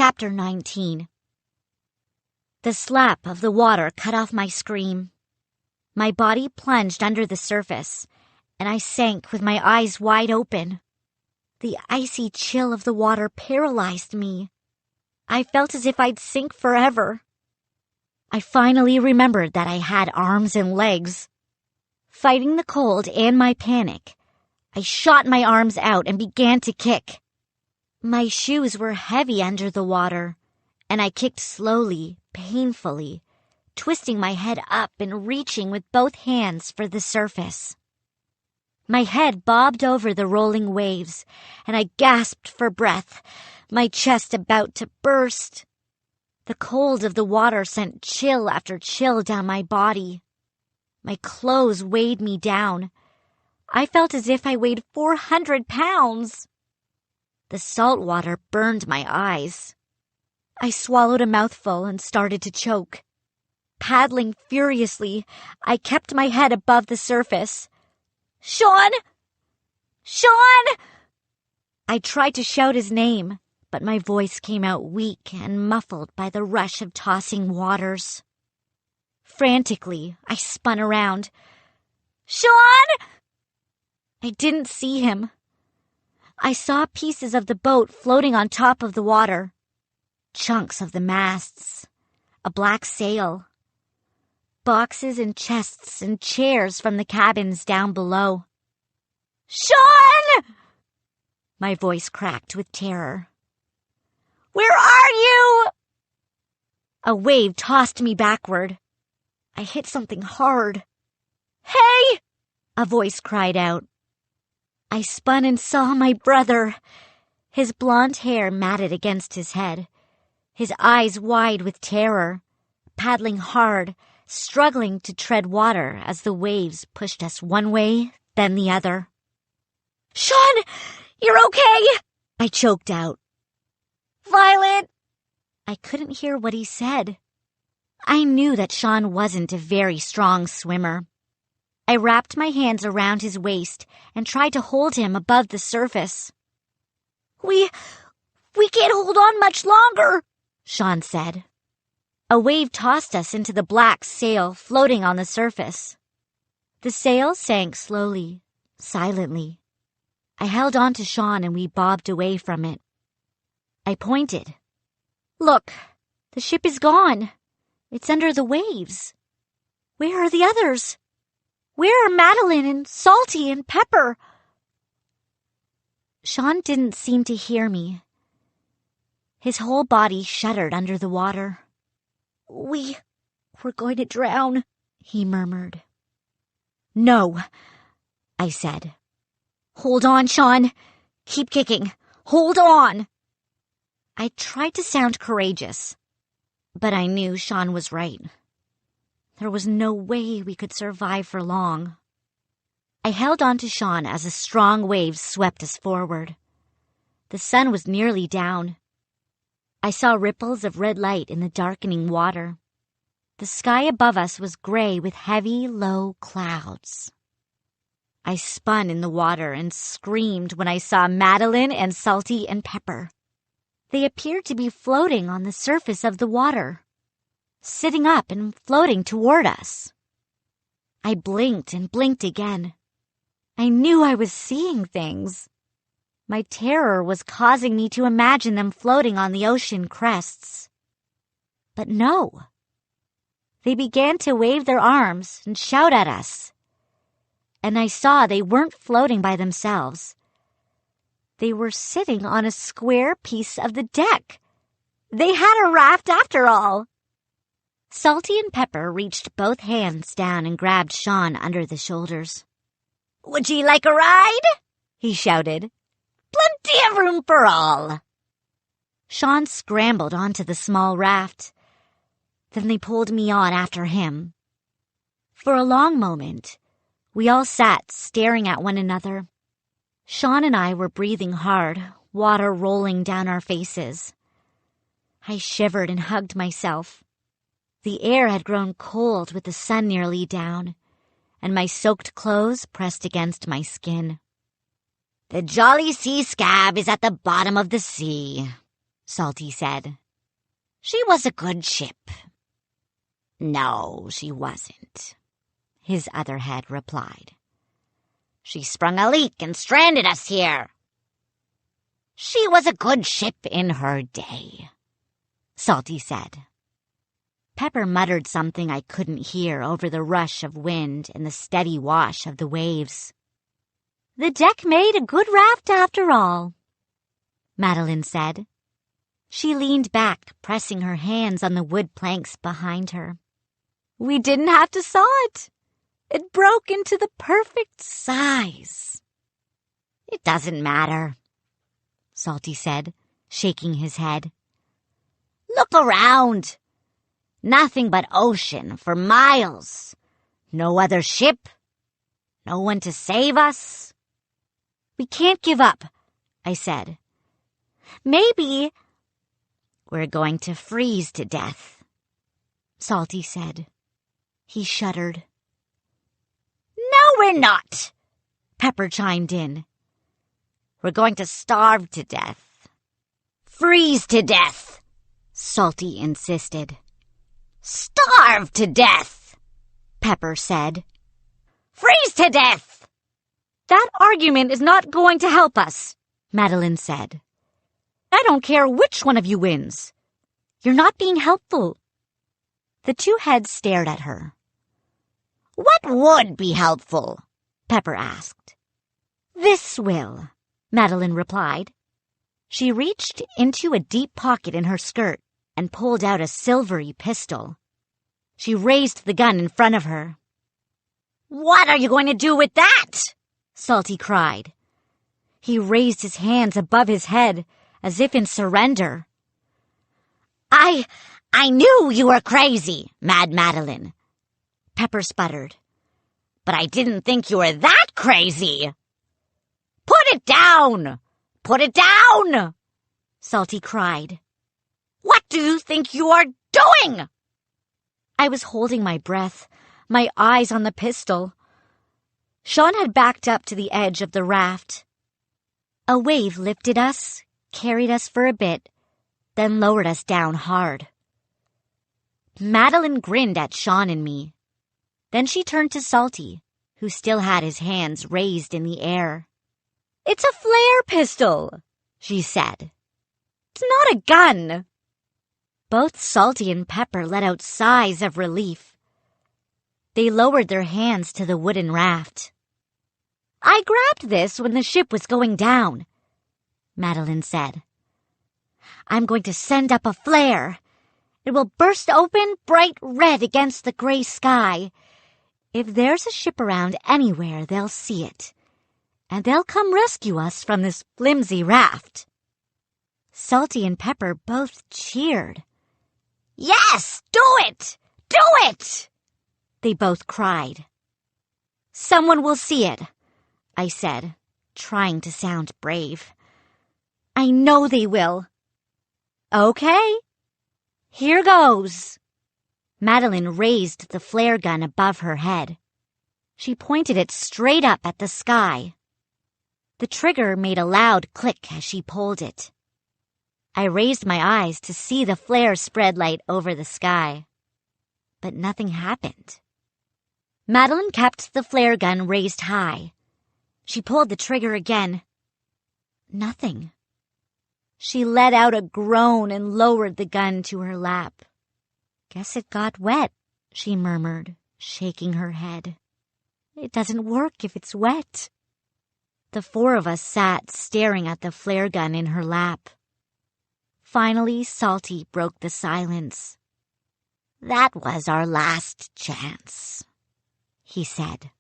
Chapter 19. The slap of the water cut off my scream. My body plunged under the surface, and I sank with my eyes wide open. The icy chill of the water paralyzed me. I felt as if I'd sink forever. I finally remembered that I had arms and legs. Fighting the cold and my panic, I shot my arms out and began to kick. My shoes were heavy under the water, and I kicked slowly, painfully, twisting my head up and reaching with both hands for the surface. My head bobbed over the rolling waves, and I gasped for breath, my chest about to burst. The cold of the water sent chill after chill down my body. My clothes weighed me down. I felt as if I weighed 400 pounds. The salt water burned my eyes. I swallowed a mouthful and started to choke. Paddling furiously, I kept my head above the surface. "Sean! Sean!" I tried to shout his name, but my voice came out weak and muffled by the rush of tossing waters. Frantically, I spun around. "Sean!" I didn't see him. I saw pieces of the boat floating on top of the water. Chunks of the masts, a black sail, boxes and chests and chairs from the cabins down below. "Sean!" My voice cracked with terror. "Where are you?" A wave tossed me backward. I hit something hard. "Hey!" a voice cried out. I spun and saw my brother, his blonde hair matted against his head, his eyes wide with terror, paddling hard, struggling to tread water as the waves pushed us one way, then the other. "Sean, you're okay!" I choked out. "Violet!" I couldn't hear what he said. I knew that Sean wasn't a very strong swimmer. I wrapped my hands around his waist and tried to hold him above the surface. We can't hold on much longer," Sean said. A wave tossed us into the black sail floating on the surface. The sail sank slowly, silently. I held on to Sean and we bobbed away from it. I pointed. "Look, the ship is gone. It's under the waves. Where are the others? Where are Madeline and Salty and Pepper?" Sean didn't seem to hear me. His whole body shuddered under the water. We're going to drown," he murmured. "No," I said. "Hold on, Sean. Keep kicking. Hold on." I tried to sound courageous, but I knew Sean was right. There was no way we could survive for long. I held on to Sean as a strong wave swept us forward. The sun was nearly down. I saw ripples of red light in the darkening water. The sky above us was gray with heavy, low clouds. I spun in the water and screamed when I saw Madeline and Salty and Pepper. They appeared to be floating on the surface of the water, sitting up and floating toward us. I blinked and blinked again. I knew I was seeing things. My terror was causing me to imagine them floating on the ocean crests. But no. They began to wave their arms and shout at us. And I saw they weren't floating by themselves. They were sitting on a square piece of the deck. They had a raft after all. Salty and Pepper reached both hands down and grabbed Sean under the shoulders. "Would ye like a ride?" he shouted. "Plenty of room for all." Sean scrambled onto the small raft. Then they pulled me on after him. For a long moment, we all sat staring at one another. Sean and I were breathing hard, water rolling down our faces. I shivered and hugged myself. The air had grown cold with the sun nearly down, and my soaked clothes pressed against my skin. "The Jolly Sea Scab is at the bottom of the sea," Salty said. "She was a good ship." "No, she wasn't," his other head replied. "She sprung a leak and stranded us here." "She was a good ship in her day," Salty said. Pepper muttered something I couldn't hear over the rush of wind and the steady wash of the waves. "The deck made a good raft after all," Madeline said. She leaned back, pressing her hands on the wood planks behind her. "We didn't have to saw it. It broke into the perfect size." "It doesn't matter," Salty said, shaking his head. "Look around. Nothing but ocean for miles. No other ship. No one to save us." "We can't give up," I said. "Maybe—" "We're going to freeze to death," Salty said. He shuddered. "No, we're not," Pepper chimed in. "We're going to starve to death." "Freeze to death," Salty insisted. "Starve to death," Pepper said. "Freeze to death." "That argument is not going to help us," Madeline said. "I don't care which one of you wins. You're not being helpful." The two heads stared at her. "What would be helpful?" Pepper asked. "This will," Madeline replied. She reached into a deep pocket in her skirt and pulled out a silvery pistol. She raised the gun in front of her. "What are you going to do with that?" Salty cried. He raised his hands above his head as if in surrender. I knew you were crazy, Mad Madeline," Pepper sputtered. "But I didn't think you were that crazy." "Put it down! Put it down!" Salty cried. "What do you think you are doing?" I was holding my breath, my eyes on the pistol. Sean had backed up to the edge of the raft. A wave lifted us, carried us for a bit, then lowered us down hard. Madeline grinned at Sean and me. Then she turned to Salty, who still had his hands raised in the air. "It's a flare pistol," she said. "It's not a gun." Both Salty and Pepper let out sighs of relief. They lowered their hands to the wooden raft. "I grabbed this when the ship was going down," Madeline said. "I'm going to send up a flare. It will burst open bright red against the gray sky. If there's a ship around anywhere, they'll see it, and they'll come rescue us from this flimsy raft." Salty and Pepper both cheered. "Yes, do it! Do it!" they both cried. "Someone will see it," I said, trying to sound brave. "I know they will." "Okay. Here goes." Madeline raised the flare gun above her head. She pointed it straight up at the sky. The trigger made a loud click as she pulled it. I raised my eyes to see the flare spread light over the sky. But nothing happened. Madeline kept the flare gun raised high. She pulled the trigger again. Nothing. She let out a groan and lowered the gun to her lap. "Guess it got wet," she murmured, shaking her head. "It doesn't work if it's wet." The four of us sat staring at the flare gun in her lap. Finally, Salty broke the silence. "That was our last chance," he said.